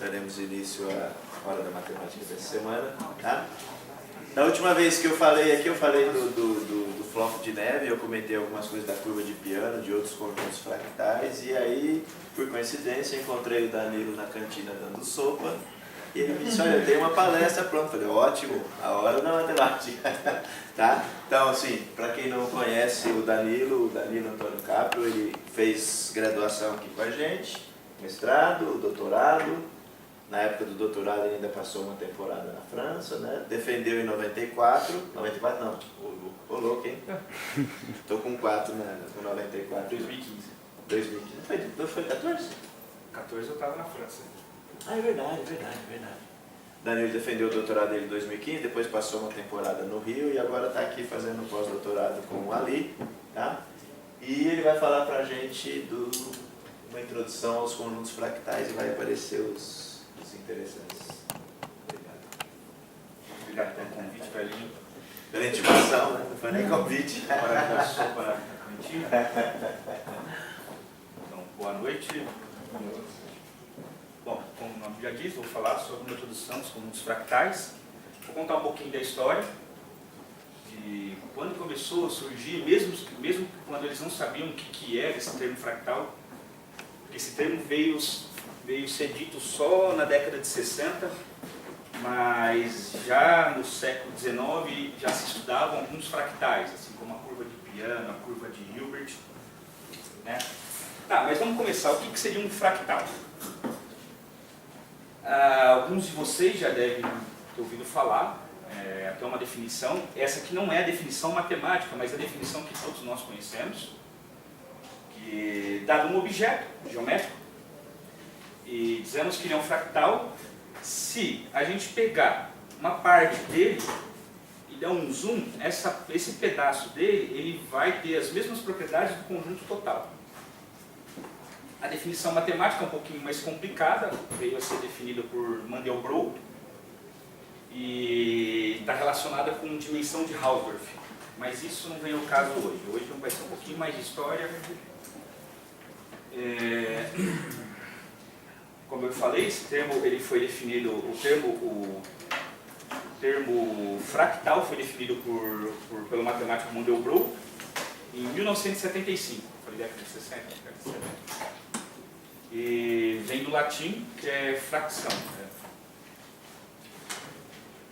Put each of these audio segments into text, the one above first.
daremos início à Hora da Matemática dessa semana. Tá? Na última vez que eu falei aqui, eu falei do floco de neve, eu comentei algumas coisas da curva de Peano, de outros conjuntos fractais, e aí, por coincidência, encontrei o Danilo na cantina dando sopa, e ele me disse, olha, eu tenho uma palestra pronta. Eu falei, ótimo, a Hora da Matemática. Tá? Então, assim, para quem não conhece o Danilo Antônio Caprio, ele fez graduação aqui com a gente, mestrado, doutorado. Na época do doutorado ele ainda passou uma temporada na França, né? Defendeu em 94 não, ô louco, hein? Estou com 4 no 94. 2015. Foi 14? 14 eu estava na França. Ah, é verdade. Danilo defendeu o doutorado dele em 2015, depois passou uma temporada no Rio e agora está aqui fazendo pós-doutorado com o Ali, tá? E ele vai falar pra gente uma introdução aos conjuntos fractais e vai aparecer os interessantes. Obrigado pelo convite, velhinho. Pela intimação, né? Não foi nem convite. Para dar sopa na cantina. Então, boa noite. Bom, como o nome já diz, vou falar sobre uma introdução dos conjuntos fractais. Vou contar um pouquinho da história, de quando começou a surgir, mesmo quando eles não sabiam o que era esse termo fractal. Esse termo veio ser dito só na década de 60, mas já no século XIX já se estudavam alguns fractais, assim como a curva de Peano, a curva de Hilbert. Né? Tá, mas vamos começar. O que seria um fractal? Alguns de vocês já devem ter ouvido falar, até uma definição. Essa aqui não é a definição matemática, mas é a definição que todos nós conhecemos. Que, dado um objeto geométrico, e dizemos que ele é um fractal se a gente pegar uma parte dele e dar um zoom, esse pedaço dele ele vai ter as mesmas propriedades do conjunto total. A definição matemática é um pouquinho mais complicada, veio a ser definida por Mandelbrot e está relacionada com dimensão de Hausdorff, mas isso não vem ao caso hoje. Hoje vai ser um pouquinho mais de história. Como eu falei, esse termo ele foi definido, o termo fractal foi definido pelo matemático Mandelbrot em 1975, falei década de 60, década de 70. E vem do latim, que é fracção. Né?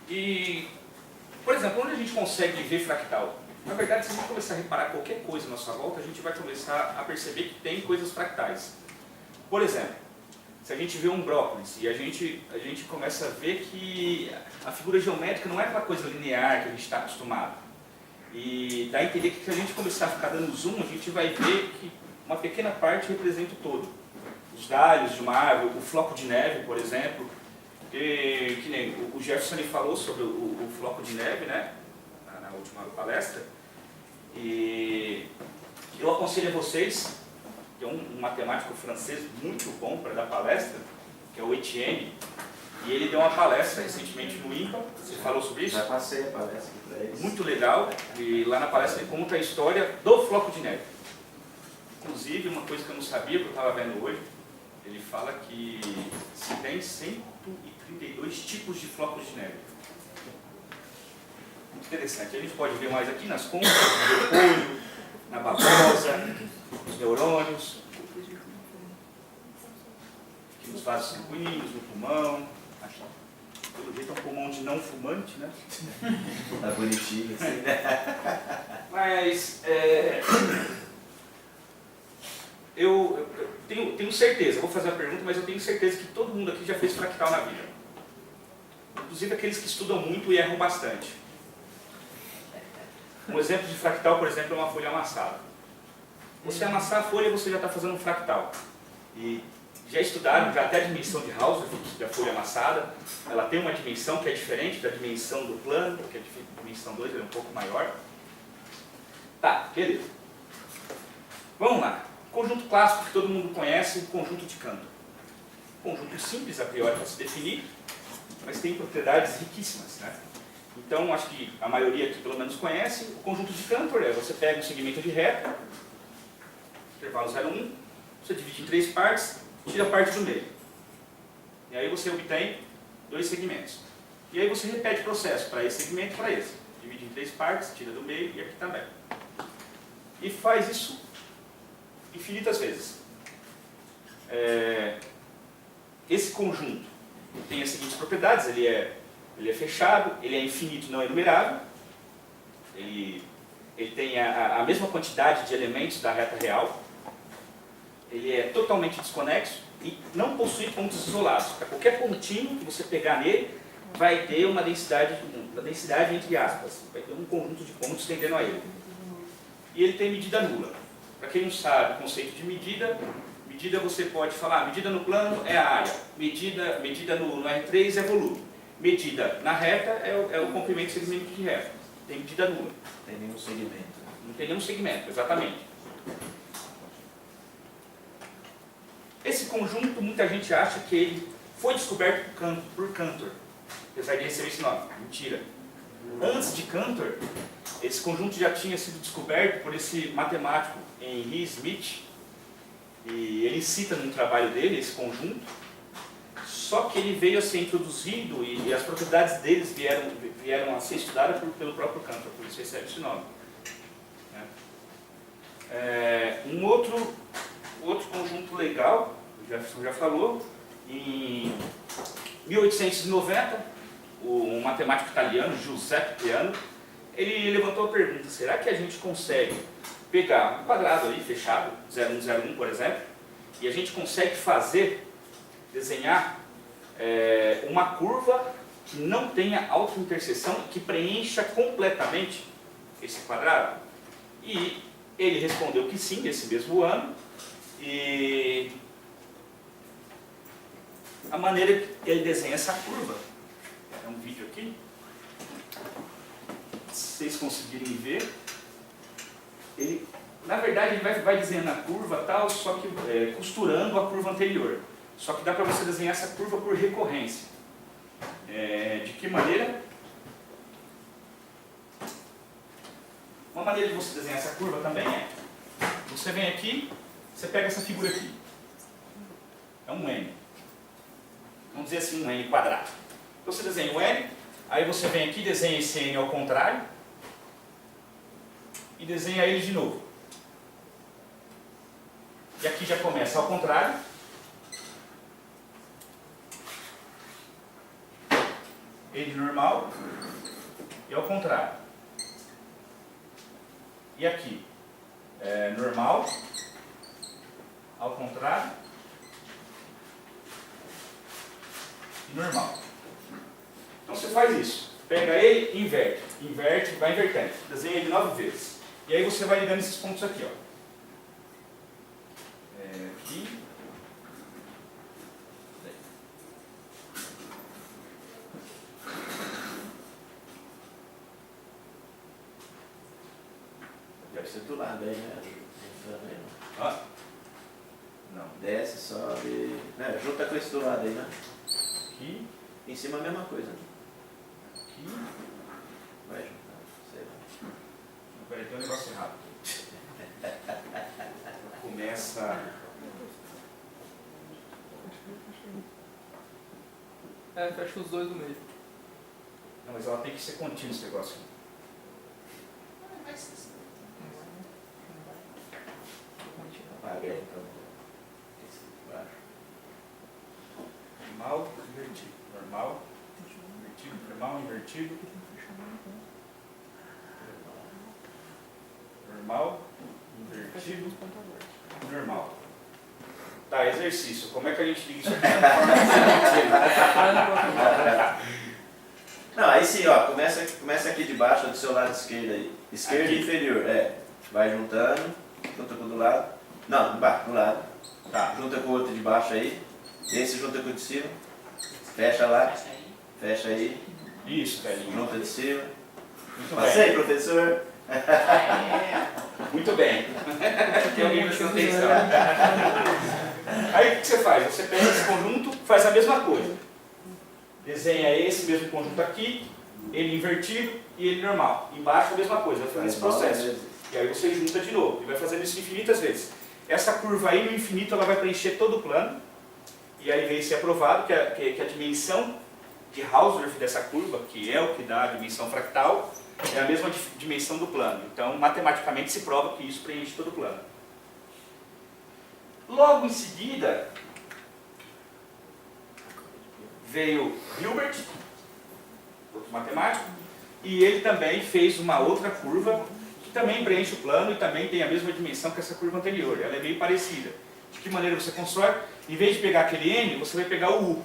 E, por exemplo, onde a gente consegue ver fractal? Na verdade, se a gente começar a reparar qualquer coisa à nossa volta, a gente vai começar a perceber que tem coisas fractais. Por exemplo, se a gente vê um brócolis e a gente começa a ver que a figura geométrica não é aquela coisa linear que a gente está acostumado. E dá a entender que se a gente começar a ficar dando zoom, a gente vai ver que uma pequena parte representa o todo. Os galhos de uma árvore, o floco de neve, por exemplo. Que nem o Jefferson falou sobre o floco de neve, né, na última palestra. E eu aconselho a vocês, que é um matemático francês muito bom para dar palestra, que é o Etienne, e ele deu uma palestra recentemente no IMPA. Você falou sobre isso? Já passei a palestra para eles. Muito legal, e lá na palestra ele conta a história do floco de neve. Inclusive, uma coisa que eu não sabia, que eu estava vendo hoje, ele fala que se tem 132 tipos de flocos de neve. Muito interessante. A gente pode ver mais aqui nas conchas, no repolho, na babosa, nos neurônios, aqui nos vasos sanguíneos, no pulmão. Pelo jeito é um pulmão de não fumante, né? Tá bonitinho assim. Mas eu tenho certeza, vou fazer a pergunta, mas eu tenho certeza que todo mundo aqui já fez fractal na vida. Inclusive aqueles que estudam muito e erram bastante. Um exemplo de fractal, por exemplo, é uma folha amassada. Você amassar a folha, você já está fazendo um fractal. E já estudaram, já até a dimensão de Hausdorff, da folha amassada. Ela tem uma dimensão que é diferente da dimensão do plano, que é a dimensão 2, ela é um pouco maior. Tá, beleza. Vamos lá. Conjunto clássico que todo mundo conhece, o conjunto de Cantor. Conjunto simples a priori para se definir, mas tem propriedades riquíssimas, né? Então, acho que a maioria aqui pelo menos conhece. O conjunto de Cantor você pega um segmento de reta, intervalo 0,1, você divide em 3 partes, tira a parte do meio. E aí você obtém 2 segmentos. E aí você repete o processo para esse segmento e para esse. Divide em 3 partes, tira do meio e aqui também. E faz isso infinitas vezes. Esse conjunto tem as seguintes propriedades: ele é fechado, ele é infinito, não enumerável, ele tem a mesma quantidade de elementos da reta real, ele é totalmente desconexo e não possui pontos isolados. Para qualquer pontinho que você pegar nele, vai ter uma densidade entre aspas, vai ter um conjunto de pontos tendendo a ele. E ele tem medida nula. Para quem não sabe o conceito de medida você pode falar, medida no plano é a área, medida no R3 é volume, medida na reta é o comprimento e segmento de reta. Tem medida nula. Não tem nenhum segmento. Não tem nenhum segmento, exatamente. Esse conjunto, muita gente acha que ele foi descoberto por Cantor, apesar de receber esse nome. Mentira. Antes de Cantor, esse conjunto já tinha sido descoberto por esse matemático Henry Smith, e ele cita num trabalho dele esse conjunto, só que ele veio a ser introduzido e as propriedades deles vieram a ser estudadas pelo próprio Cantor, por isso recebe esse nome. Um outro conjunto legal, o Jefferson já falou, em 1890, um matemático italiano, Giuseppe Peano, ele levantou a pergunta: será que a gente consegue pegar um quadrado aí fechado, 0101 por exemplo, e a gente consegue desenhar uma curva que não tenha autointerseção, que preencha completamente esse quadrado? E ele respondeu que sim, nesse mesmo ano, e a maneira que ele desenha essa curva, é um vídeo aqui, se vocês conseguirem ver, ele, na verdade, ele vai desenhando a curva tal, só que costurando a curva anterior. Só que dá para você desenhar essa curva por recorrência. De que maneira? Uma maneira de você desenhar essa curva também você vem aqui, você pega essa figura aqui. É um N. Vamos dizer assim, um N quadrado. Então você desenha o N, aí você vem aqui, desenha esse N ao contrário, e desenha ele de novo. E aqui já começa ao contrário. Ele normal e ao contrário. E aqui, normal, ao contrário e normal. Então você faz isso. Pega ele, inverte, vai invertendo. Desenha ele 9 vezes. E aí você vai ligando esses pontos aqui, ó. Aqui. Deve ser do lado aí, né? Ah. Não. Desce, sobe. Junta com esse do lado aí, né? Aqui. Em cima a mesma coisa. Aqui. Vai juntar. Sei lá. Peraí, tem um negócio errado. Começa. Fecha os dois do meio. Não, mas ela tem que ser contínua esse negócio. Apaga aí, então. Esse baixo. Normal, invertido. Normal, invertido, normal, invertido. Normal, invertido, normal. Tá, exercício. Como é que a gente liga isso aqui de forma divertida? Não, aí sim, ó, começa aqui de baixo, do seu lado esquerdo aí. Esquerdo Aqui. e inferior, vai juntando, junta com o do lado. Não, embaixo, do lado. Tá. Junta com o outro de baixo aí. Esse junta com o de cima. Fecha lá. Fecha aí. Isso, velhinho. Junta de cima. Muito Passei, bem. professor. Muito bem. Tem alguém prestando atenção. Aí o que você faz? Você pega esse conjunto, faz a mesma coisa. Desenha esse mesmo conjunto aqui, ele invertido e ele normal. Embaixo a mesma coisa, vai fazendo esse processo. E aí você junta de novo, e vai fazendo isso infinitas vezes. Essa curva aí no infinito ela vai preencher todo o plano. E aí veio ser aprovado que a dimensão de Hausdorff dessa curva, que é o que dá a dimensão fractal, é a mesma dimensão do plano. Então, matematicamente se prova que isso preenche todo o plano. Logo em seguida, veio Hilbert, outro matemático, e ele também fez uma outra curva que também preenche o plano e também tem a mesma dimensão que essa curva anterior. Ela é meio parecida. De que maneira você constrói? Em vez de pegar aquele n, você vai pegar o u.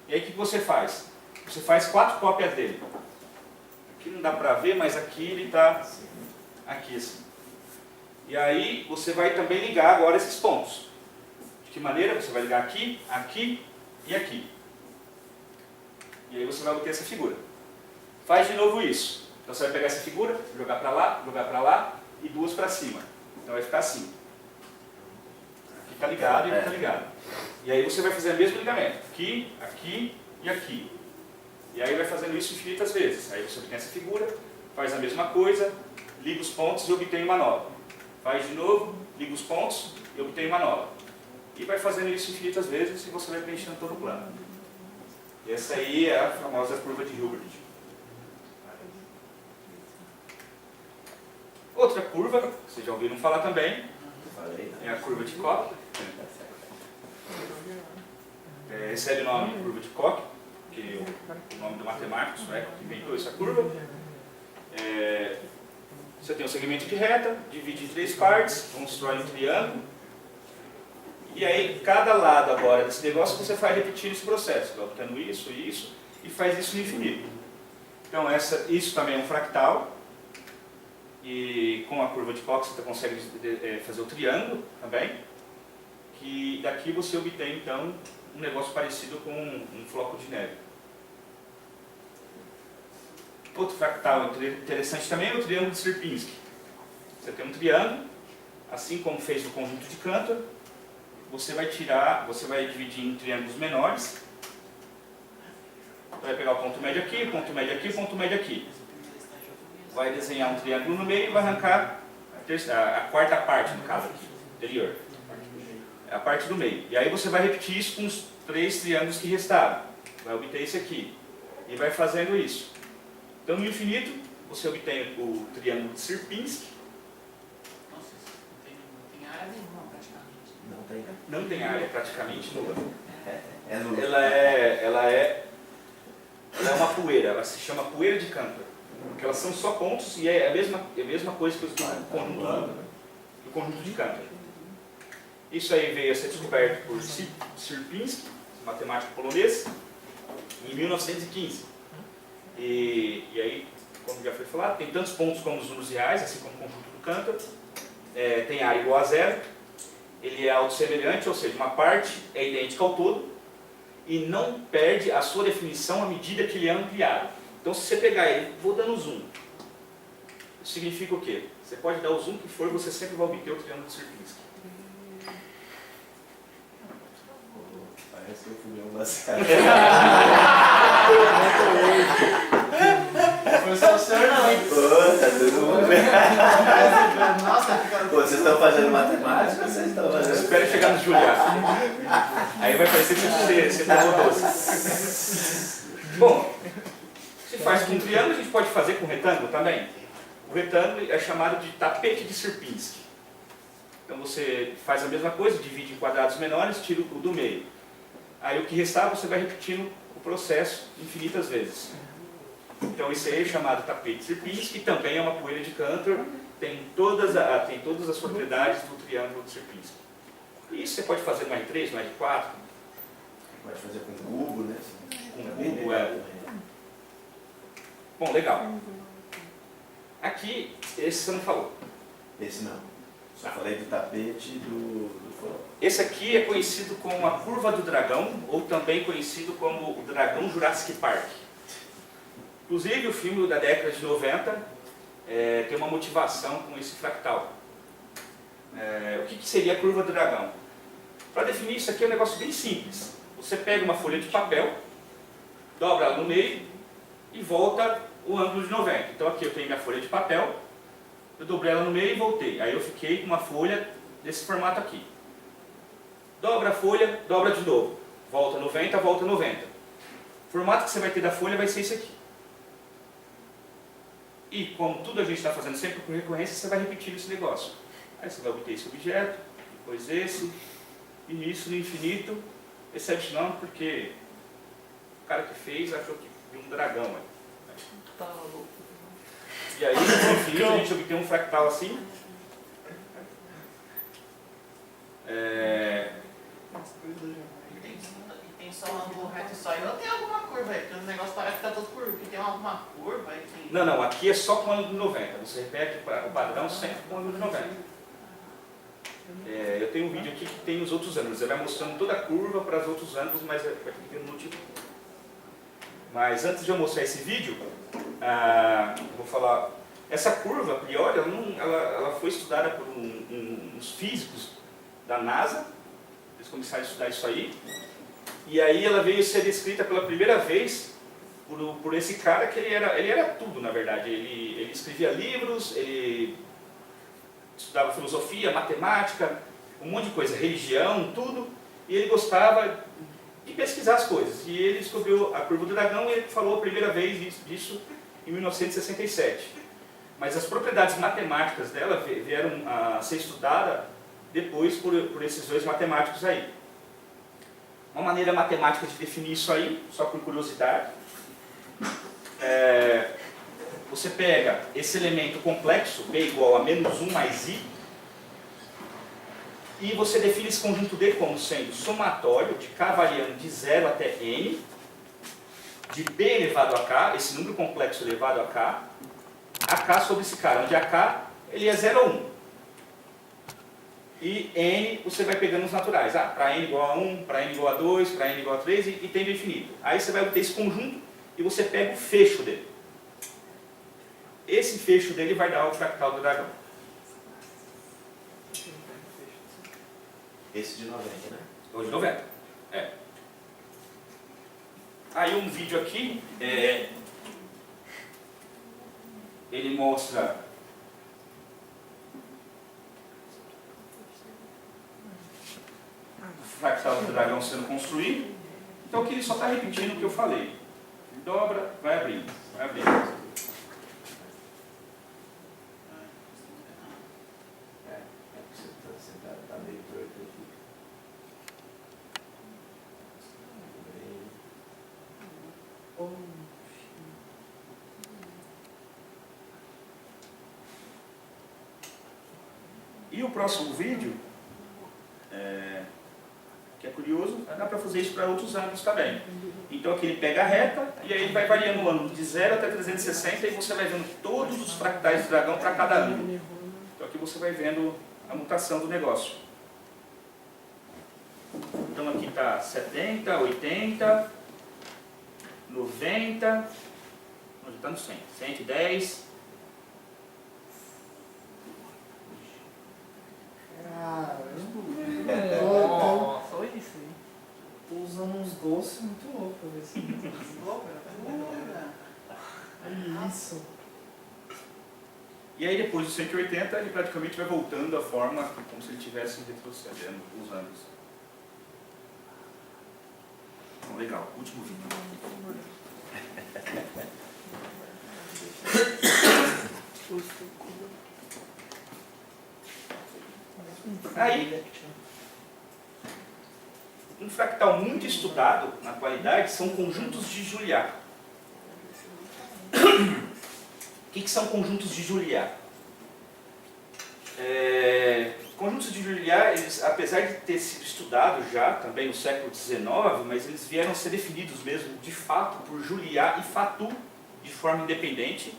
E aí o que você faz? Você faz 4 cópias dele. Aqui não dá para ver, mas aqui ele está aqui assim. E aí você vai também ligar agora esses pontos. De que maneira? Você vai ligar aqui, aqui e aqui. E aí você vai obter essa figura. Faz de novo isso. Então você vai pegar essa figura, jogar para lá e 2 para cima. Então vai ficar assim. Aqui está ligado e aqui está ligado. E aí você vai fazer o mesmo ligamento. Aqui, aqui e aqui. E aí vai fazendo isso infinitas vezes. Aí você obtém essa figura, faz a mesma coisa, liga os pontos e obtém uma nova. Faz de novo, liga os pontos e obtém uma nova. E vai fazendo isso infinitas vezes e você vai preenchendo todo o plano. E essa aí é a famosa curva de Hilbert. Outra curva, que vocês já ouviram falar também, é a curva de Koch. Recebe o nome de curva de Koch, que é o nome do matemático sueco que inventou essa curva. Você tem um segmento de reta, divide em 3 partes, constrói um triângulo. E aí, cada lado agora desse negócio, você vai repetindo esse processo. Vai obtendo isso e isso, e faz isso no infinito. Então, isso também é um fractal. E com a curva de Koch você consegue fazer o triângulo também. Que daqui você obtém, então, um negócio parecido com um floco de neve. Outro fractal interessante também é o triângulo de Sierpinski. Você tem um triângulo, assim como fez no conjunto de Cantor. Você vai dividir em triângulos menores. Então vai pegar o ponto médio aqui, o ponto médio aqui e o ponto médio aqui. Vai desenhar um triângulo no meio e vai arrancar a quarta parte, no caso aqui, anterior. É a parte do meio. E aí você vai repetir isso com os 3 triângulos que restaram. Vai obter esse aqui. E vai fazendo isso. Então no infinito, você obtém o triângulo de Sierpinski. Nossa, não tem área nenhuma praticamente. Não tem. Não tem área, praticamente nula. É nula. Ela é uma poeira, ela se chama poeira de Cantor. Porque elas são só pontos e é a mesma coisa que o conjunto de Cantor. Isso aí veio a ser descoberto por Sierpinski, matemático polonês, em 1915. E aí, como já foi falado, tem tantos pontos como os números reais, assim como o conjunto do Cantor. Tem área igual a 0. Ele é autossemelhante, ou seja, uma parte é idêntica ao todo e não perde a sua definição à medida que ele é ampliado. Então, se você pegar ele, vou dando zoom. Isso significa o quê? Você pode dar o zoom que for, você sempre vai obter o triângulo de Sierpinski. Parece que eu fumei um baseado. Foi só o senhor não, hein? Pô, tá todo mundo bem. Nossa, fica... Pô, vocês estão fazendo matemática ou vocês estão fazendo... Espera chegar no Juliá. Aí vai parecer que você tomou doce. Bom, se faz com um triângulo, a gente pode fazer com retângulo também. O retângulo é chamado de tapete de Sierpinski. Então você faz a mesma coisa, divide em quadrados menores, tira o do meio. Aí o que restar você vai repetindo o processo infinitas vezes. Então isso aí é chamado tapete de Sierpinski, que também é uma poeira de Cantor, tem todas as propriedades do triângulo de Sierpinski. E isso você pode fazer no R3, no R4. Pode fazer com cubo, né? Com cubo, Bom, legal. Aqui, esse você não falou. Esse não. Só falei do tapete do floco. Esse aqui é conhecido como a curva do dragão, ou também conhecido como o dragão Jurassic Park. Inclusive, o filme da década de 90 tem uma motivação com esse fractal. O que seria a curva do dragão? Para definir isso aqui é um negócio bem simples. Você pega uma folha de papel, dobra ela no meio e volta o ângulo de 90. Então aqui eu tenho minha folha de papel, eu dobrei ela no meio e voltei. Aí eu fiquei com uma folha desse formato aqui. dobra a folha, dobra de novo. Volta 90, volta 90. O formato que você vai ter da folha vai ser esse aqui. E como tudo a gente está fazendo sempre com recorrência, você vai repetindo esse negócio. Aí você vai obter esse objeto, depois esse, e isso no infinito. Except não, porque o cara que fez achou que viu um dragão. Tá louco. E aí, no infinito, a gente obtém um fractal assim. E tem só um ângulo reto só. E não tem alguma curva aí, porque o negócio parece que tá todo curvo. Porque tem alguma curva aí que... Não, aqui é só com ângulo de 90. Você repete o padrão sempre com ângulo de 90. Eu tenho um vídeo aqui que tem os outros ângulos. Ele vai mostrando toda a curva para os outros ângulos, mas vai ter que ter um motivo. Mas antes de eu mostrar esse vídeo, eu vou falar. Essa curva, a priori, ela foi estudada por uns físicos da NASA. Eles começaram a estudar isso aí. E aí ela veio ser descrita pela primeira vez por esse cara que ele era tudo, na verdade. Ele escrevia livros, ele estudava filosofia, matemática, um monte de coisa, religião, tudo. E ele gostava de pesquisar as coisas. E ele descobriu a curva do dragão e ele falou a primeira vez disso em 1967. Mas as propriedades matemáticas dela vieram a ser estudadas depois por esses dois matemáticos aí. Uma maneira matemática de definir isso aí, só por curiosidade, você pega esse elemento complexo, B igual a menos 1 mais I, e você define esse conjunto D como sendo somatório de K variando de 0 até N, de B elevado a K, esse número complexo elevado a K sobre esse cara, onde a K ele é 0 ou 1. E N você vai pegando os naturais. Para N igual a 1, para N igual a 2, para N igual a 3 e tendo infinito. Aí você vai obter esse conjunto e você pega o fecho dele. Esse fecho dele vai dar o fractal do dragão. Esse de 90, né? Ou de 90. Aí um vídeo aqui, ele mostra o fractal do dragão sendo construído. Então aqui ele só está repetindo o que eu falei. Dobra, vai abrindo, vai abrindo. Você tá meio torto aqui. E o próximo vídeo, que é curioso, dá para fazer isso para outros ângulos também. Então aqui ele pega a reta e aí ele vai variando o ângulo de 0 até 360 e você vai vendo todos os fractais do dragão para cada ângulo. Então aqui você vai vendo a mutação do negócio. Então aqui está 70, 80, 90, onde está no 100? 110. Nossa, olha isso aí. Tô usando uns doces muito loucos pra ver se é isso. E aí depois do 180 ele praticamente vai voltando à forma como se ele estivesse retrocedendo os anos. Então, legal, último vídeo. Aí, um fractal muito estudado na atualidade são conjuntos de Juliá. O que são conjuntos de Juliá? Conjuntos de Juliá, eles, apesar de ter sido estudados já também no século XIX, mas eles vieram a ser definidos mesmo de fato por Juliá e Fatou de forma independente,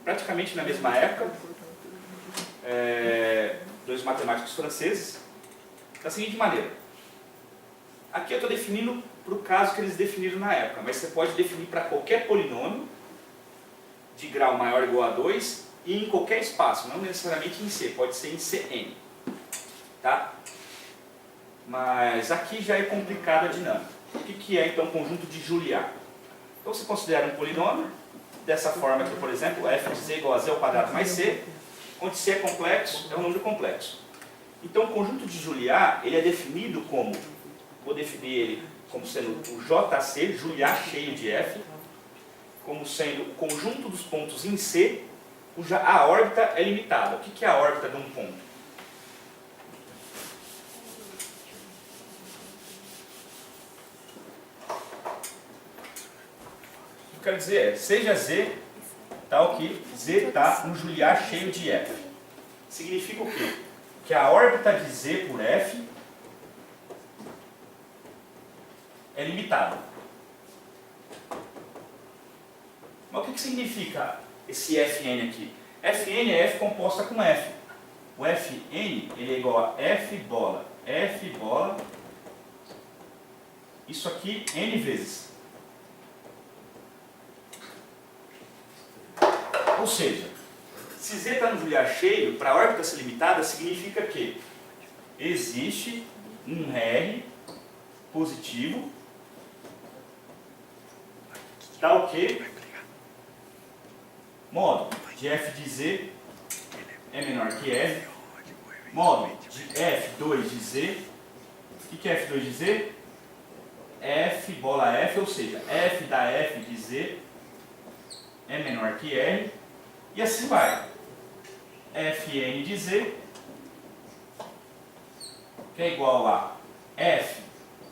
praticamente na mesma época. Dois matemáticos franceses, da seguinte maneira. Aqui eu estou definindo para o caso que eles definiram na época, mas você pode definir para qualquer polinômio de grau maior ou igual a 2 e em qualquer espaço, não necessariamente em C, pode ser em Cn. Tá? Mas aqui já é complicada a dinâmica. O que é então conjunto de Juliá? Então você considera um polinômio dessa forma aqui, por exemplo, f de z igual a z ao quadrado mais c, onde c é complexo, é um número complexo. Então o conjunto de Juliá, ele é definido como, vou definir ele como sendo o JC, Juliá cheio de F, como sendo o conjunto dos pontos em C, cuja a órbita é limitada. O que é a órbita de um ponto? O que eu quero dizer é, seja Z tal que Z está no Juliá cheio de F. Significa o quê? Que a órbita de Z por F é limitada. Mas o que significa esse Fn aqui? Fn é F composta com F. O Fn ele é igual a F bola, isso aqui N vezes. Ou seja, se Z está no Juliá cheio, para a órbita ser limitada, significa que existe um R positivo tal que módulo de f de z é menor que f, módulo de f2 de z, o que é f2 de z? F bola f, ou seja, f da f de z é menor que r, e assim vai. Fn de z, que é igual a f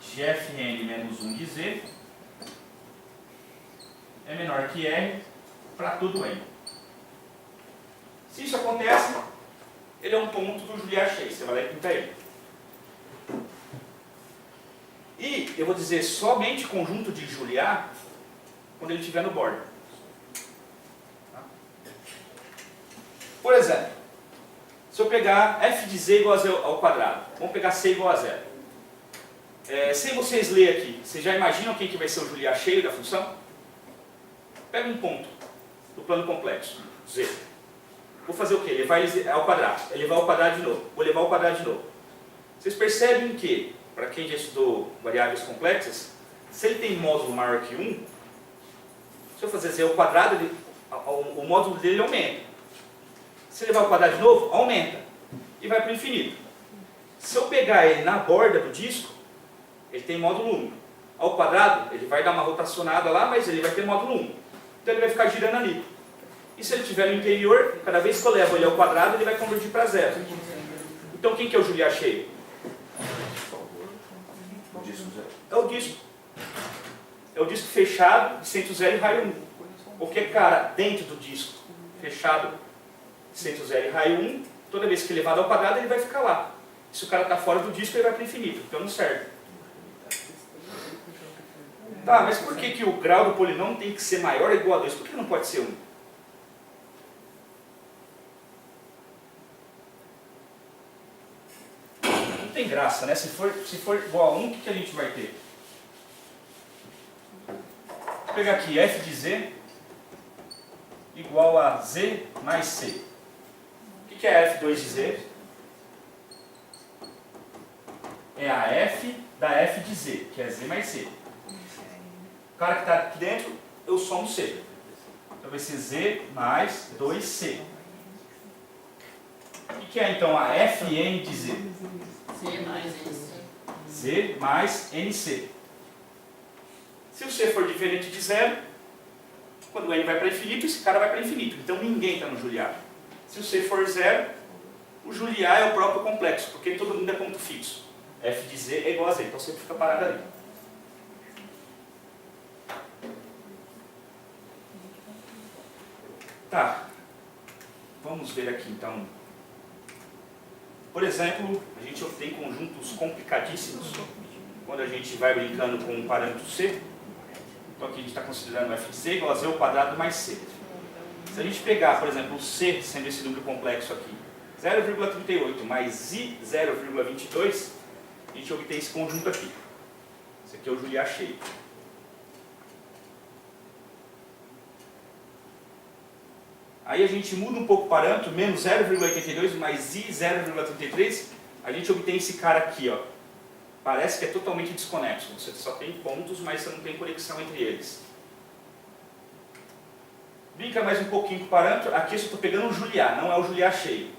de Fn menos 1 de z, é menor que r para todo n. Se isso acontece, ele é um ponto do Juliá cheio, você vai lá e pinta ele. E eu vou dizer somente conjunto de Juliá quando ele estiver no borda. Por exemplo, se eu pegar f de z igual a zero ao quadrado, vamos pegar c igual a zero. Sem vocês lerem aqui, vocês já imaginam quem que vai ser o Juliá cheio da função? Pega um ponto do plano complexo, z. Vou fazer o quê? Levar ele ao quadrado. Elevar ao quadrado de novo. Vou levar ao quadrado de novo. Vocês percebem que, para quem já estudou variáveis complexas, se ele tem módulo maior que 1, se eu fazer z ao quadrado, o módulo dele aumenta. Se levar ao quadrado de novo, aumenta. E vai para o infinito. Se eu pegar ele na borda do disco, ele tem módulo 1. Ao quadrado, ele vai dar uma rotacionada lá, mas ele vai ter módulo 1. Então ele vai ficar girando ali. E se ele estiver no interior, cada vez que eu levo ele ao quadrado, ele vai convergir para zero. Então quem que é o Juliá cheio? É o disco. É o disco fechado, centro zero e raio 1. Qualquer cara dentro do disco fechado, centro zero e raio 1, toda vez que levado ao quadrado, ele vai ficar lá. Se o cara está fora do disco, ele vai para o infinito. Então não serve. Tá, mas por que o grau do polinômio tem que ser maior ou igual a 2? Por que não pode ser 1? Não tem graça, né? Se for igual a 1, o que a gente vai ter? Vou pegar aqui f de z igual a z mais c. O que é f2 de z? É a f da f de z, que é z mais c. O cara que está aqui dentro, eu somo c. Então vai ser z mais 2c. O que é então a fn de z? C mais NC. Z mais NC. Se o C for diferente de zero, quando o N vai para infinito, esse cara vai para infinito. Então ninguém está no Juliá. Se o C for zero, o Juliá é o próprio complexo, porque todo mundo é ponto fixo. F de Z é igual a Z, então sempre fica parado ali. Tá. Vamos ver aqui então. Por exemplo, a gente obtém conjuntos complicadíssimos quando a gente vai brincando com um parâmetro C. Então aqui a gente está considerando f de c igual a z ao quadrado mais c. Se a gente pegar, por exemplo, o c sendo esse número complexo aqui, 0,38 mais i 0,22, a gente obtém esse conjunto aqui. Esse aqui é o Juliá cheio. Aí a gente muda um pouco o parâmetro, menos 0,82 mais i 0,33, a gente obtém esse cara aqui, ó. Parece que é totalmente desconexo, você só tem pontos, mas você não tem conexão entre eles. Brinca mais um pouquinho com o parâmetro, aqui eu só estou pegando um Juliá, não é o Juliá cheio.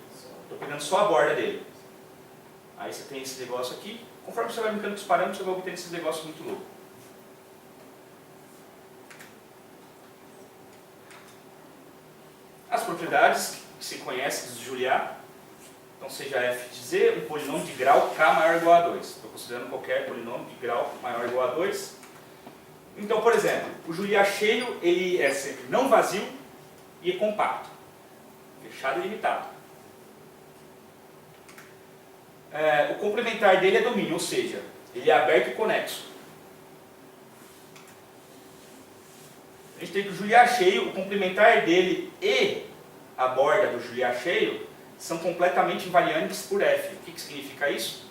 Estou pegando só a borda dele. Aí você tem esse negócio aqui. Conforme você vai brincando com os parâmetros, você vai obtendo esses negócios muito loucos. As propriedades que se conhece de Juliá, então seja f de z, um polinômio de grau k maior ou igual a 2. Estou considerando qualquer polinômio de grau maior ou igual a 2. Então, por exemplo, o Juliá cheio ele é sempre não vazio e é compacto, fechado e limitado. O complementar dele é domínio, ou seja, ele é aberto e conexo. A gente tem que o Juliá cheio, o complementar dele e a borda do Juliá cheio são completamente invariantes por f. O que significa isso?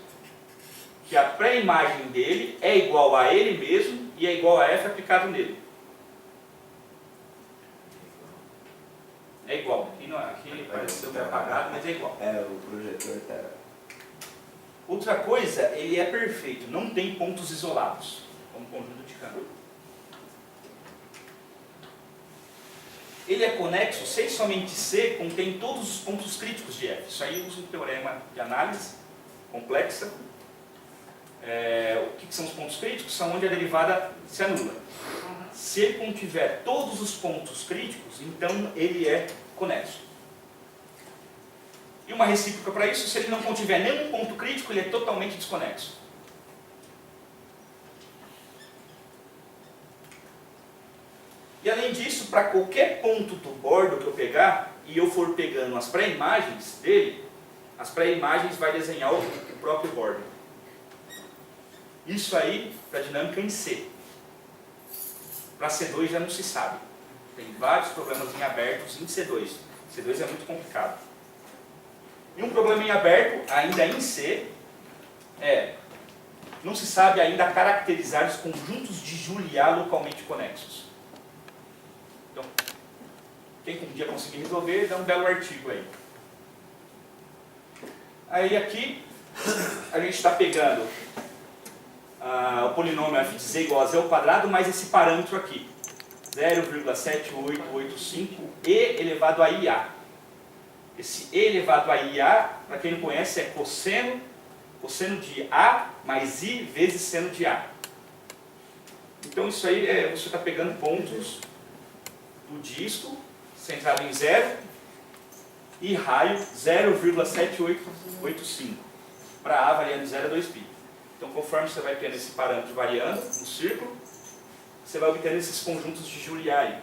Que a pré-imagem dele é igual a ele mesmo e é igual a f aplicado nele. É igual. Aqui pareceu meio apagado, mas é igual. O projetor tá... Outra coisa, ele é perfeito, não tem pontos isolados, como conjunto de Cantor. Ele é conexo se e somente C contém todos os pontos críticos de F. Isso aí usa um teorema de análise complexa. O que são os pontos críticos? São onde a derivada se anula. Se ele contiver todos os pontos críticos, então ele é conexo. E uma recíproca para isso, se ele não contiver nenhum ponto crítico, ele é totalmente desconexo. E além disso, para qualquer ponto do bordo que eu pegar, e eu for pegando as pré-imagens dele, as pré-imagens vai desenhar o próprio bordo. Isso aí para a dinâmica em C. Para C2 já não se sabe. Tem vários problemas em abertos em C2. C2 é muito complicado. E um problema em aberto, ainda em C, não se sabe ainda caracterizar os conjuntos de Juliá localmente conexos. Então, quem um dia conseguir resolver, dá um belo artigo aí. Aí aqui, a gente está pegando o polinômio f de z igual a z ao quadrado, mais esse parâmetro aqui. 0,7885 e elevado a IA. Esse e elevado a IA, para quem não conhece, é cosseno de A mais I vezes seno de A. Então isso aí, você está pegando pontos do disco, centrado em 0, e raio 0,7885, para A variando de 0 a 2π. Então conforme você vai tendo esse parâmetro variando no círculo, você vai obtendo esses conjuntos de Juliá aí.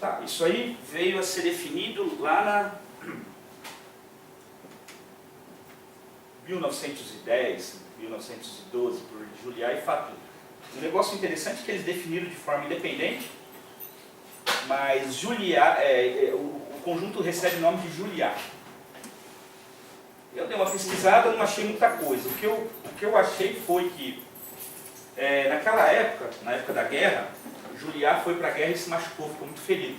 Tá, isso aí veio a ser definido lá na 1910, 1912, por Juliá e Fatou. Um negócio interessante é que eles definiram de forma independente, mas Juliá, o conjunto recebe o nome de Juliá. Eu dei uma pesquisada, não achei muita coisa. O que eu achei foi que, naquela época, na época da guerra, Juliá foi para a guerra e se machucou, ficou muito ferido.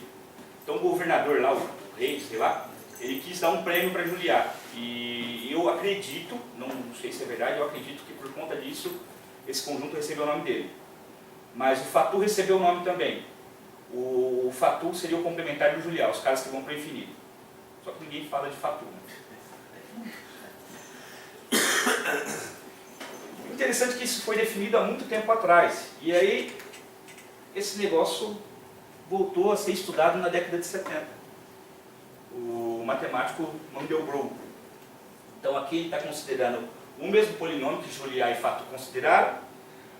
Então o governador lá, o rei, sei lá, ele quis dar um prêmio para Juliá. E eu acredito, não sei se é verdade, eu acredito que por conta disso, esse conjunto recebeu o nome dele. Mas o Fatou recebeu o nome também. O Fatou seria o complementar do Juliá, os caras que vão para o infinito. Só que ninguém fala de Fatou. Interessante que isso foi definido há muito tempo atrás. E aí, esse negócio voltou a ser estudado na década de 70. O matemático Mandelbrot. Então aqui ele está considerando o mesmo polinômio que Juliá e Fatou consideraram,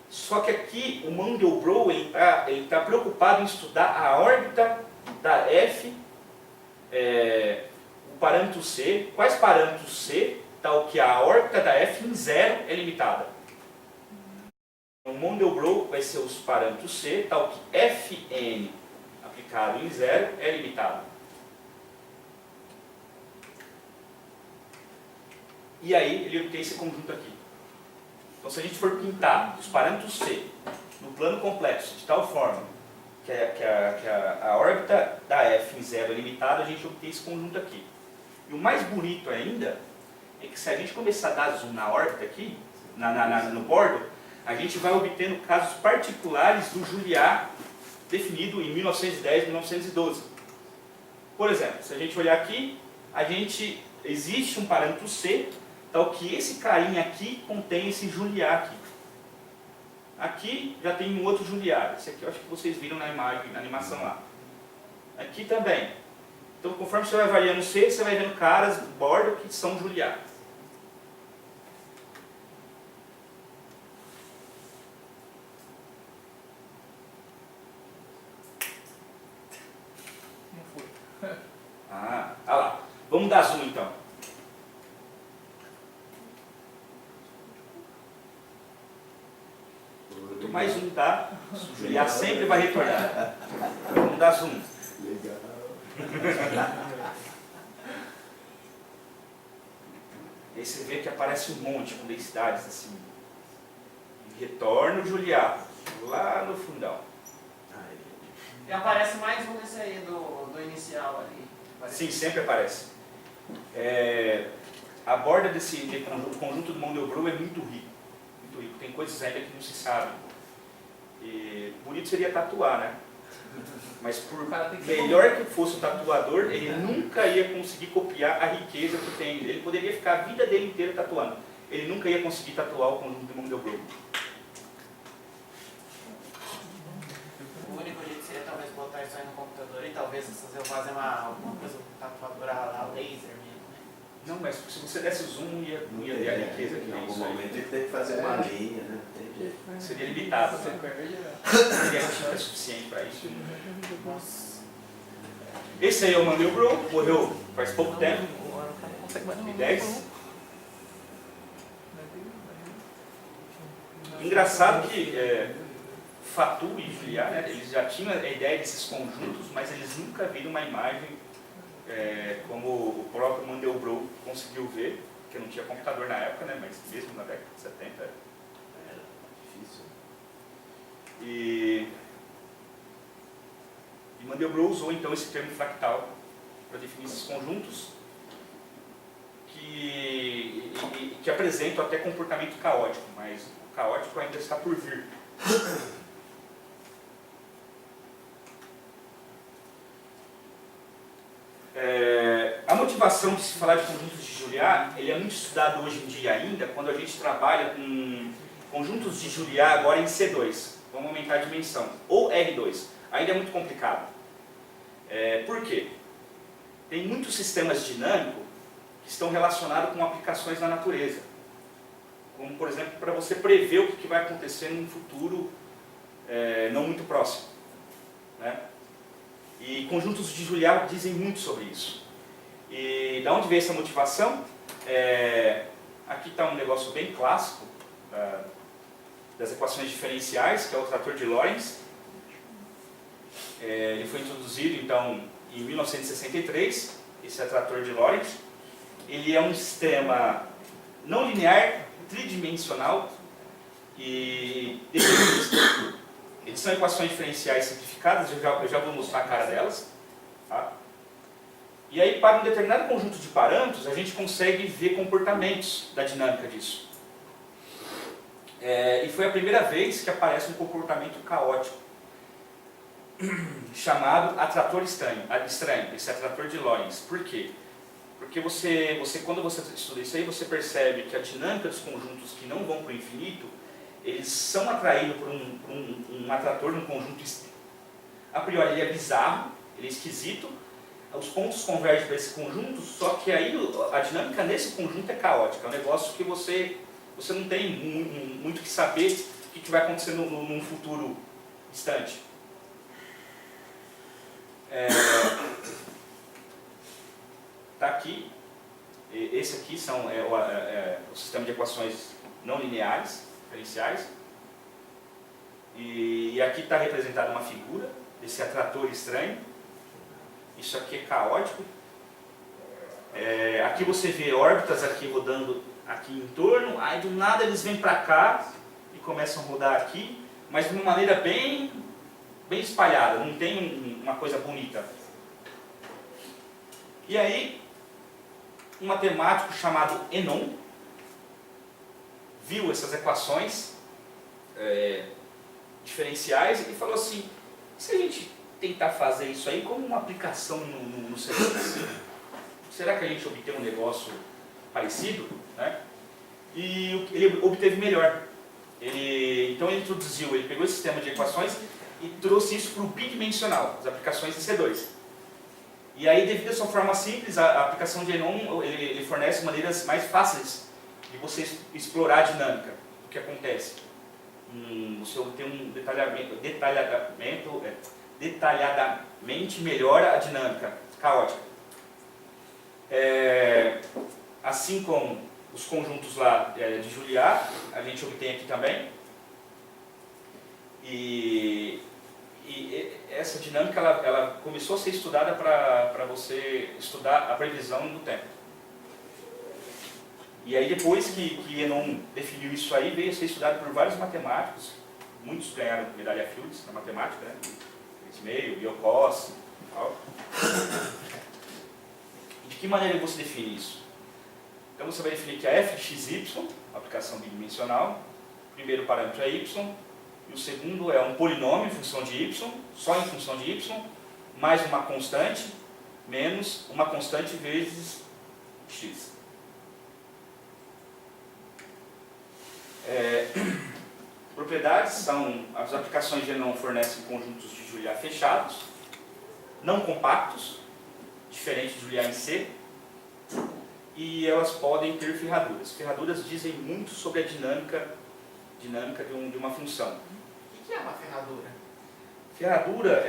só que aqui o Mandelbrot ele tá preocupado em estudar a órbita da F, o parâmetro C, quais parâmetros C, tal que a órbita da F em 0 é limitada. O Mandelbrot vai ser os parâmetros C, tal que Fn aplicado em 0 é limitado. E aí ele obtém esse conjunto aqui. Então se a gente for pintar os parâmetros C no plano complexo de tal forma que a órbita da F em 0 é limitada, a gente obtém esse conjunto aqui. E o mais bonito ainda é que se a gente começar a dar zoom na órbita aqui, no bordo, a gente vai obtendo casos particulares do Juliá definido em 1910, 1912. Por exemplo, se a gente olhar aqui, existe um parâmetro C, tal que esse carinha aqui contém esse Juliá aqui. Aqui já tem um outro Juliá, esse aqui eu acho que vocês viram na imagem, na animação lá. Aqui também. Então, conforme você vai variando o C, você vai vendo caras do bordo que são Juliá. Não foi. Ah, olha lá. Vamos dar zoom então. Quanto mais zoom dá, o Juliá sempre vai retornar. Vamos dar zoom. Legal. Aí você vê que aparece um monte com densidades assim. E retorna o Juliá, lá no fundão. E aparece mais um desse aí do inicial ali. Sim, sempre aparece. A borda desse conjunto do Mandelbrot é muito rico. Muito rico. Tem coisas ainda que não se sabem. E bonito seria tatuar, né? Mas por O cara tem que ser melhor que fosse o tatuador, ele nunca ia conseguir copiar a riqueza que tem. Ele poderia ficar a vida dele inteira tatuando. Ele nunca ia conseguir tatuar o conjunto do Mandelbrot. O único jeito seria talvez botar isso aí no computador e talvez fazer alguma coisa com tatuadora a laser mesmo, né? Não, mas se você desse zoom, não ia ter a riqueza que Em tem algum isso aí. momento ele tem que fazer uma linha, né? Não tem jeito. Seria limitado, Você né? perde, Seria tinta suficiente para isso. Nossa. Esse aí é o Mandelbrot, morreu faz pouco tempo, Agora o cara não consegue mais 2010. Engraçado que Fatou e Juliá, né, eles já tinham a ideia desses conjuntos, mas eles nunca viram uma imagem como o próprio Mandelbrot conseguiu ver, porque não tinha computador na época, né, mas mesmo na década de 70 Era difícil. E Mandelbrot usou então esse termo fractal para definir esses conjuntos que apresentam até comportamento caótico, mas o caótico ainda está por vir. A motivação de se falar de conjuntos de Juliá, ele é muito estudado hoje em dia ainda, quando a gente trabalha com conjuntos de Juliá agora em C2. Vamos aumentar a dimensão. Ou R2. Ainda é muito complicado. Por quê? Tem muitos sistemas dinâmicos que estão relacionados com aplicações na natureza. Como, por exemplo, para você prever o que vai acontecer num futuro não muito próximo. Né? E conjuntos de Juliá dizem muito sobre isso. E da onde veio essa motivação? Aqui está um negócio bem clássico das equações diferenciais, que é o trator de Lorentz. Ele foi introduzido então em 1963, esse é o trator de Lorentz. Ele é um sistema não linear, tridimensional e determinista. Eles são equações diferenciais simplificadas, eu já vou mostrar a cara delas. Tá? E aí, para um determinado conjunto de parâmetros, a gente consegue ver comportamentos da dinâmica disso. E foi a primeira vez que aparece um comportamento caótico, chamado atrator estranho, esse atrator de Lorentz. Por quê? Porque quando você estuda isso aí, você percebe que a dinâmica dos conjuntos que não vão para o infinito, eles são atraídos por um atrator num conjunto. A priori ele é bizarro, ele é esquisito, os pontos convergem para esse conjunto, só que aí a dinâmica nesse conjunto é caótica, é um negócio que você não tem muito que saber o que vai acontecer num futuro distante. Está aqui, esse aqui são o sistema de equações não lineares, diferenciais, e aqui está representada uma figura desse atrator estranho. Isso aqui é caótico. Aqui você vê órbitas aqui rodando aqui em torno, aí do nada eles vêm para cá e começam a rodar aqui, mas de uma maneira bem espalhada, não tem uma coisa bonita. E aí, um matemático chamado Henon viu essas equações diferenciais e falou assim, se a gente tentar fazer isso aí como uma aplicação no serviço, será que a gente obtém um negócio parecido? Né? E ele obteve melhor. Então ele introduziu, ele pegou esse sistema de equações e trouxe isso para o bidimensional, as aplicações de C2. E aí, devido à sua forma simples, a aplicação de Henon ele fornece maneiras mais fáceis de você explorar a dinâmica. O que acontece? Você obtém um detalhadamente melhora a dinâmica caótica. Assim como os conjuntos lá de Juliá, a gente obtém aqui também. E essa dinâmica ela começou a ser estudada para você estudar a previsão do tempo. E aí depois que Henon definiu isso aí, veio a ser estudado por vários matemáticos. Muitos ganharam medalha Fields na matemática, né? Meio, Biocossi e tal. De que maneira você define isso? Então você vai definir que a f de xy, aplicação bidimensional, o primeiro parâmetro é y, e o segundo é um polinômio em função de y, só em função de y, mais uma constante, menos uma constante vezes x. Propriedades são, as aplicações de Henon fornecem conjuntos de Juliá fechados, não compactos, diferente de Juliá em C, e elas podem ter ferraduras. Ferraduras dizem muito sobre a dinâmica de uma função. O que é uma ferradura? Ferradura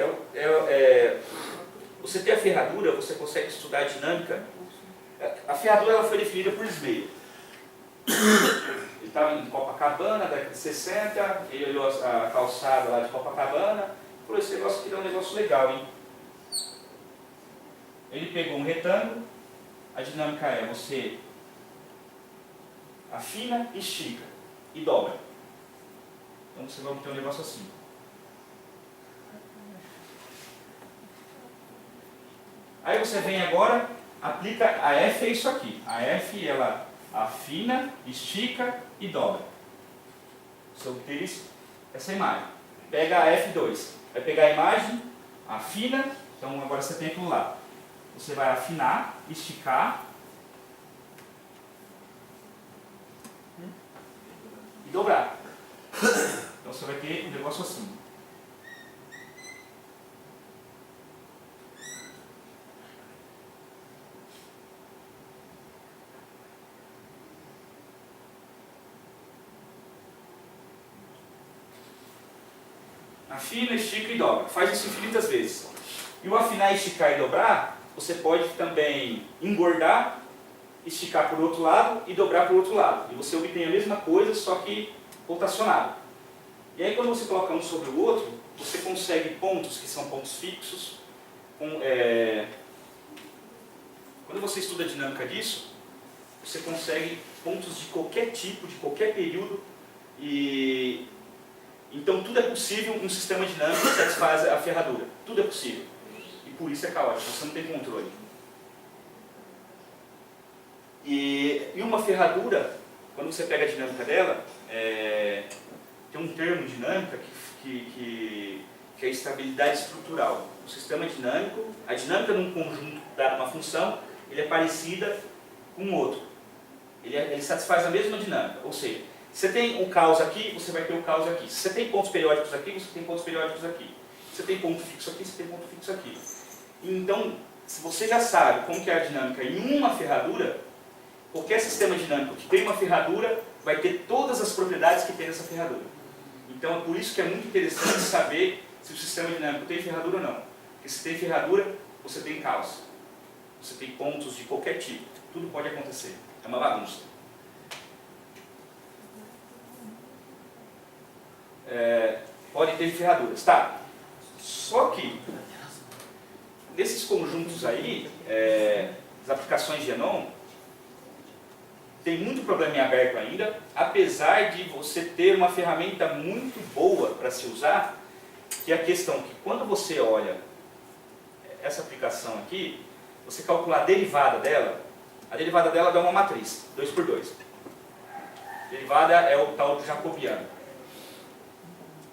você tem a ferradura, você consegue estudar a dinâmica. A ferradura ela foi definida por Smeil. Ele estava em Copacabana, na década de 60, ele olhou a calçada lá de Copacabana e falou, esse negócio aqui é um negócio legal, hein? Ele pegou um retângulo, a dinâmica é você afina, estica e dobra. Então você vai obter um negócio assim. Aí você vem agora, aplica a F é isso aqui. A F ela afina, estica e dobra. Você obter essa imagem. Pega a F2, vai pegar a imagem, afina, então agora você tem aquilo lá. Você vai afinar, esticar e dobrar. Então você vai ter um negócio assim. Afina, estica e dobra. Faz isso infinitas vezes. E o afinar, esticar e dobrar, você pode também engordar, esticar por outro lado e dobrar por outro lado. E você obtém a mesma coisa, só que rotacionado. E aí quando você coloca um sobre o outro, você consegue pontos que são pontos fixos. Quando você estuda a dinâmica disso, você consegue pontos de qualquer tipo, de qualquer período. Então tudo é possível, um sistema dinâmico que satisfaz a ferradura. Tudo é possível. E por isso é caótico, você não tem controle. E uma ferradura, quando você pega a dinâmica dela, tem um termo dinâmica que é estabilidade estrutural. O sistema dinâmico, a dinâmica de um conjunto, de uma função, ele é parecida com o outro. Ele satisfaz a mesma dinâmica, ou seja, se você tem um caos aqui, você vai ter um caos aqui. Se você tem pontos periódicos aqui, você tem pontos periódicos aqui. Se você tem ponto fixo aqui, você tem ponto fixo aqui. Então, se você já sabe como que é a dinâmica em uma ferradura, qualquer sistema dinâmico que tem uma ferradura vai ter todas as propriedades que tem nessa ferradura. Então é por isso que é muito interessante saber se o sistema dinâmico tem ferradura ou não. Porque se tem ferradura, você tem caos. Você tem pontos de qualquer tipo. Tudo pode acontecer. É uma bagunça. Pode ter ferraduras, tá? Só que nesses conjuntos aí, as aplicações de Henon, tem muito problema em aberto ainda, apesar de você ter uma ferramenta muito boa para se usar, que é a questão que quando você olha essa aplicação aqui, você calcular a derivada dela, A derivada dela dá uma matriz, 2 por 2. A derivada é o tal do jacobiano.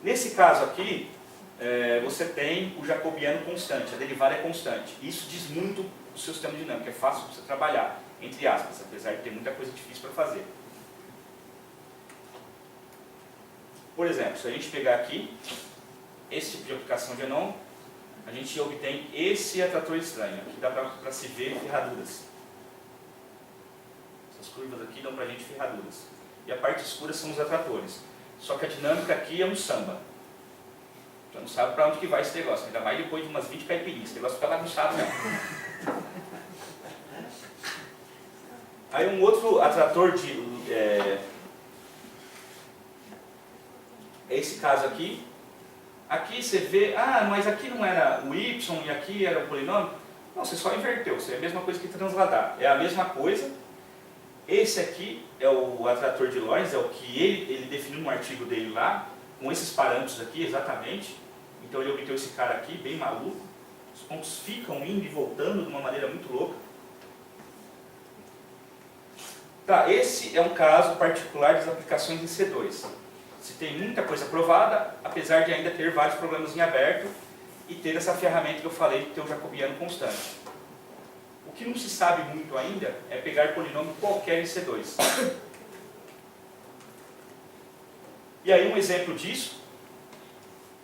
Nesse caso aqui, você tem o jacobiano constante, a derivada é constante. Isso diz muito do seu sistema dinâmico, é fácil para você trabalhar, entre aspas, apesar de ter muita coisa difícil para fazer. Por exemplo, se a gente pegar aqui, esse tipo de aplicação de Anon, a gente obtém esse atrator estranho. Aqui dá para se ver ferraduras. Essas curvas aqui dão para a gente ferraduras. E a parte escura são os atratores. Só que a dinâmica aqui é um samba. Já não sabe para onde que vai esse negócio. Ainda mais depois de umas 20 caipirinhas. Esse negócio fica bagunçado mesmo. Aí um outro atrator é esse caso aqui. Aqui você vê, mas aqui não era o y e aqui era o polinômio. Não, você só inverteu. Isso é a mesma coisa que transladar. É a mesma coisa. Esse aqui é o atrator de Lorentz, é o que ele definiu no artigo dele lá, com esses parâmetros aqui exatamente. Então ele obteve esse cara aqui, bem maluco. Os pontos ficam indo e voltando de uma maneira muito louca. Tá, esse é um caso particular das aplicações em C2. Se tem muita coisa provada, apesar de ainda ter vários problemas em aberto e ter essa ferramenta que eu falei de ter o jacobiano constante. O que não se sabe muito ainda é pegar polinômio qualquer em C2. E aí um exemplo disso,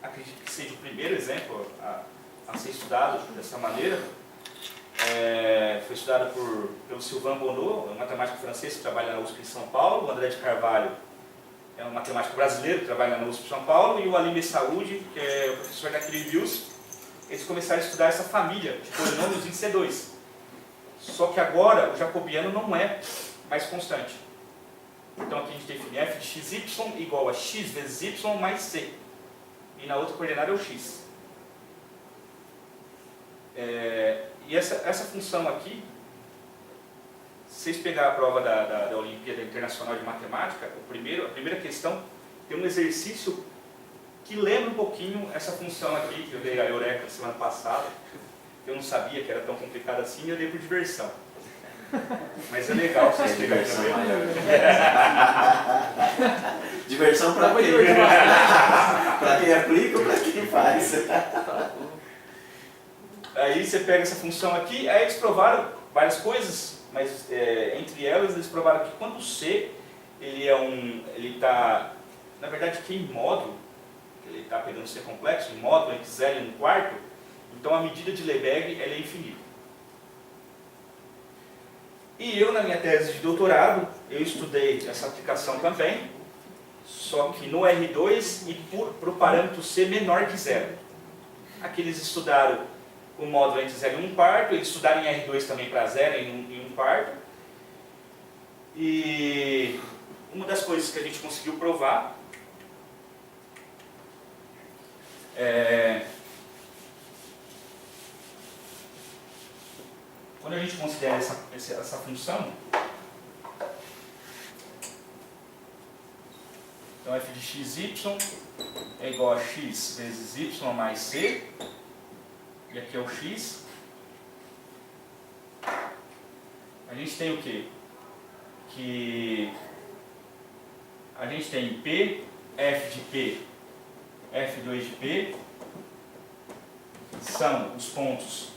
acredito que seja o primeiro exemplo a ser estudado dessa maneira, foi estudado pelo Sylvain Bonneau, um matemático francês que trabalha na USP em São Paulo, o André de Carvalho é um matemático brasileiro que trabalha na USP em São Paulo, e o Alim Saúde, que é o professor da Crivils. Eles começaram a estudar essa família de polinômios em C2. Só que agora o jacobiano não é mais constante. Então aqui a gente define f de xy igual a x vezes y mais c. E na outra coordenada é o x. E essa função aqui, se vocês pegarem a prova da Olimpíada Internacional de Matemática, a primeira questão tem um exercício que lembra um pouquinho essa função aqui, que eu dei a Eureka semana passada. Eu não sabia que era tão complicado assim e eu dei por diversão. Mas é legal vocês pegarem também. Diversão para quem? Para quem aplica ou para quem faz? Aí você pega essa função aqui, aí eles provaram várias coisas, mas entre elas eles provaram que quando o C ele está, na verdade, aqui em módulo, ele está pegando C complexo, em módulo entre 0 e 1/4, então a medida de Lebesgue ela é infinita. E eu, na minha tese de doutorado, eu estudei essa aplicação também, só que no R2 e para o parâmetro C menor que 0. Aqui eles estudaram o módulo entre 0 e 1/4, eles estudaram em R2 também para 0 e 1/4. E uma das coisas que a gente conseguiu provar quando a gente considera essa função, então f de xy é igual a x vezes y mais c, e aqui é o x, a gente tem o quê? Que a gente tem P, f de P, f2 de P, são os pontos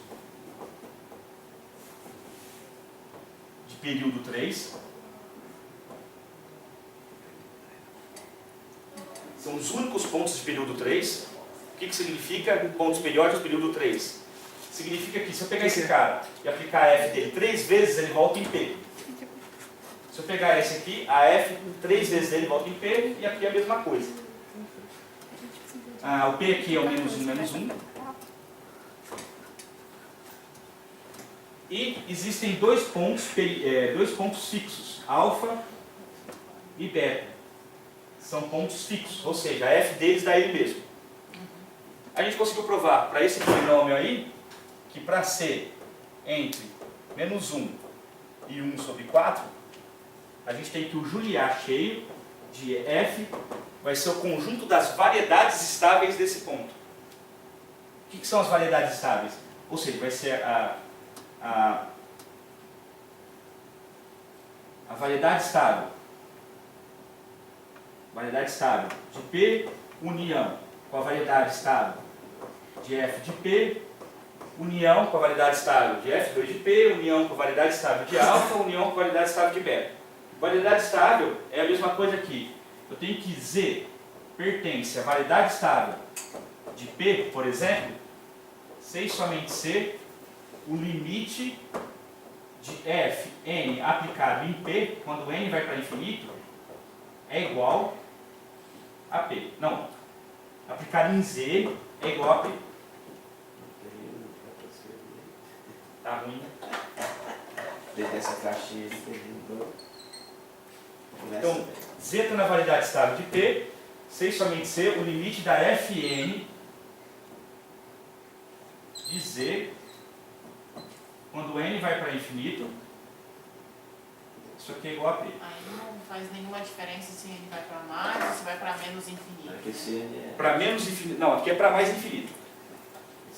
de período 3. São os únicos pontos de período 3. O que significa pontos periódicos de período 3? Significa que se eu pegar esse cara e aplicar a f dele 3 vezes, ele volta em P. Se eu pegar esse aqui, a f 3 vezes dele volta em P, e aqui é a mesma coisa. O P aqui é o menos 1, menos 1. E existem dois pontos fixos, alfa e beta. São pontos fixos, ou seja, a f deles dá ele mesmo. A gente conseguiu provar para esse polinômio aí, que para ser entre menos 1 e 1 sobre 4, a gente tem que o Juliá cheio de f vai ser o conjunto das variedades estáveis desse ponto. O que são as variedades estáveis? Ou seja, vai ser a variedade estável. Variedade estável de P, união com a variedade estável de F de P, união com a variedade estável de F2 de P, união com a variedade estável de alfa, união com a variedade estável de beta. Variedade estável é a mesma coisa aqui. Eu tenho que Z pertence à variedade estável de P, por exemplo, C e somente C, o limite de F, N aplicado em P, quando N vai para infinito, é igual a P. Não, aplicado em Z é igual a P. Tá ruim, né? Dentro dessa caixinha de Então, Z está na variedade estável de P, C e somente C, o limite da Fn de Z, quando N vai para infinito, isso aqui é igual a P. Aí não faz nenhuma diferença se ele vai para mais ou se vai para menos infinito. Porque esse N é, Para menos infinito, não, aqui é para mais infinito.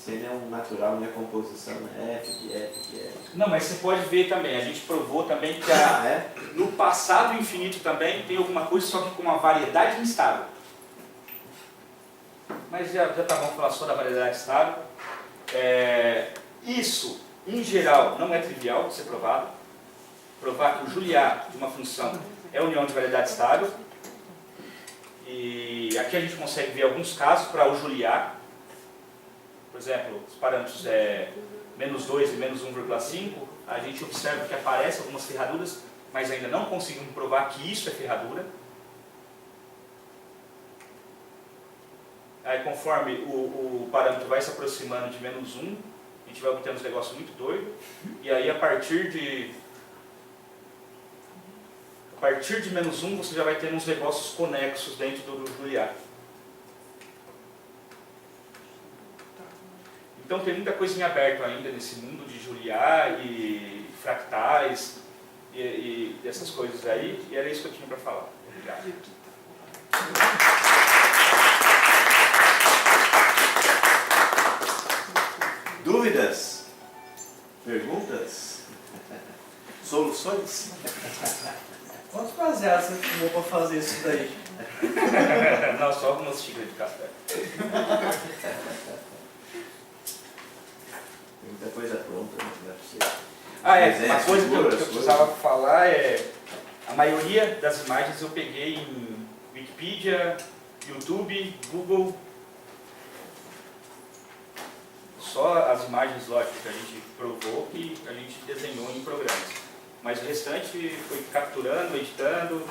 esse N é um natural, minha composição é F de F de F. Não, mas você pode ver também, a gente provou também que É? no passado infinito também tem alguma coisa, só que com uma variedade instável. Mas já tá bom falar só da variedade estável. Isso, em geral, não é trivial de ser provado. Provar que o Juliá de uma função é a união de variedade estável. E aqui a gente consegue ver alguns casos para o Juliá. Por exemplo, os parâmetros menos 2 e menos 1,5, a gente observa que aparecem algumas ferraduras, mas ainda não conseguimos provar que isso é ferradura. Aí conforme o parâmetro vai se aproximando de menos 1, a gente vai obtendo uns negócios muito doidos. E aí a partir de menos 1 você já vai ter uns negócios conexos dentro do Juliá. Então tem muita coisa em aberto ainda nesse mundo de Juliá e fractais e essas coisas aí. E era isso que eu tinha para falar. Obrigado. Dúvidas? Perguntas? Soluções? Quantos baseados você fumou pra fazer isso daí? Não, só algumas xícaras de café. Tem muita coisa pronta, né? Não é possível. Ah, Mas uma coisa que segura eu as precisava falar é... A maioria das imagens eu peguei em Wikipedia, YouTube, Google. Só as imagens, lógico, que a gente provou que a gente desenhou em programas. Mas o restante foi capturando, editando.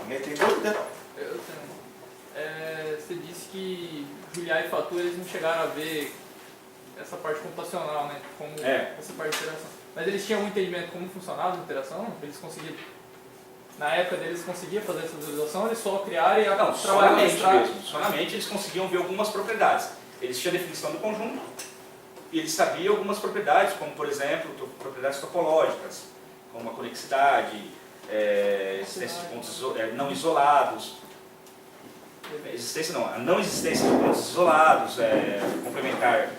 Ninguém tem dúvida? Eu tenho. Você disse que Juliá e Fatura eles não chegaram a ver essa parte computacional, né? Como essa parte de interação. Mas eles tinham um entendimento de como funcionava a interação? Eles conseguiam, na época deles, conseguiam fazer essa visualização? Eles só criaram e Não, trabalharam solamente mesmo. Solamente eles conseguiam ver algumas propriedades. Eles tinham a definição do conjunto e eles sabiam algumas propriedades, como por exemplo, propriedades topológicas, como a conexidade, existência de pontos não isolados, a não existência de pontos isolados, complementar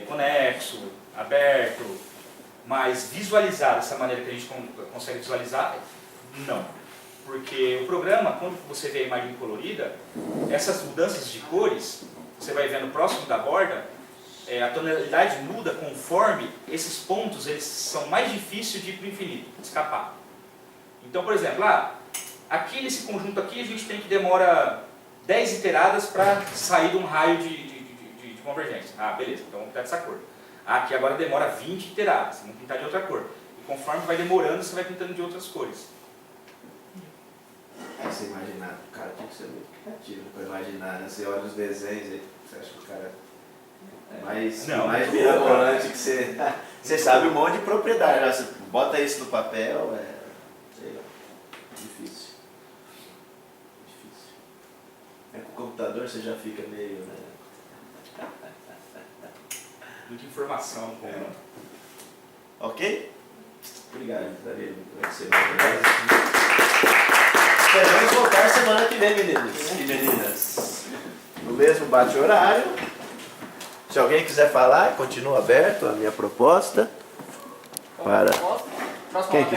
conexo, aberto, mas visualizar dessa maneira que a gente consegue visualizar, não. Porque o programa, quando você vê a imagem colorida, essas mudanças de cores, você vai vendo próximo da borda, a tonalidade muda conforme esses pontos eles são mais difíceis de ir para o infinito, escapar. Então, por exemplo, aqui nesse conjunto aqui a gente tem que demora 10 iteradas para sair de um raio de convergência. Ah, beleza, então vamos pintar dessa cor. Aqui agora demora 20 iteradas, vamos pintar de outra cor. E conforme vai demorando, você vai pintando de outras cores. Aí você imaginar, o cara tinha que ser muito criativo para imaginar, né? Você olha os desenhos aí, você acha que o cara é mais mirabolante que você. Você sabe um monte de propriedade, né? Você bota isso no papel, sei lá, difícil. Com o computador você já fica meio, né? Muita informação. Ok? Obrigado, Danilo. Esperamos voltar semana que vem, meninos e meninas. No mesmo bate-horário. Se alguém quiser falar, continua aberto a minha proposta. Para Próxima quem matéria.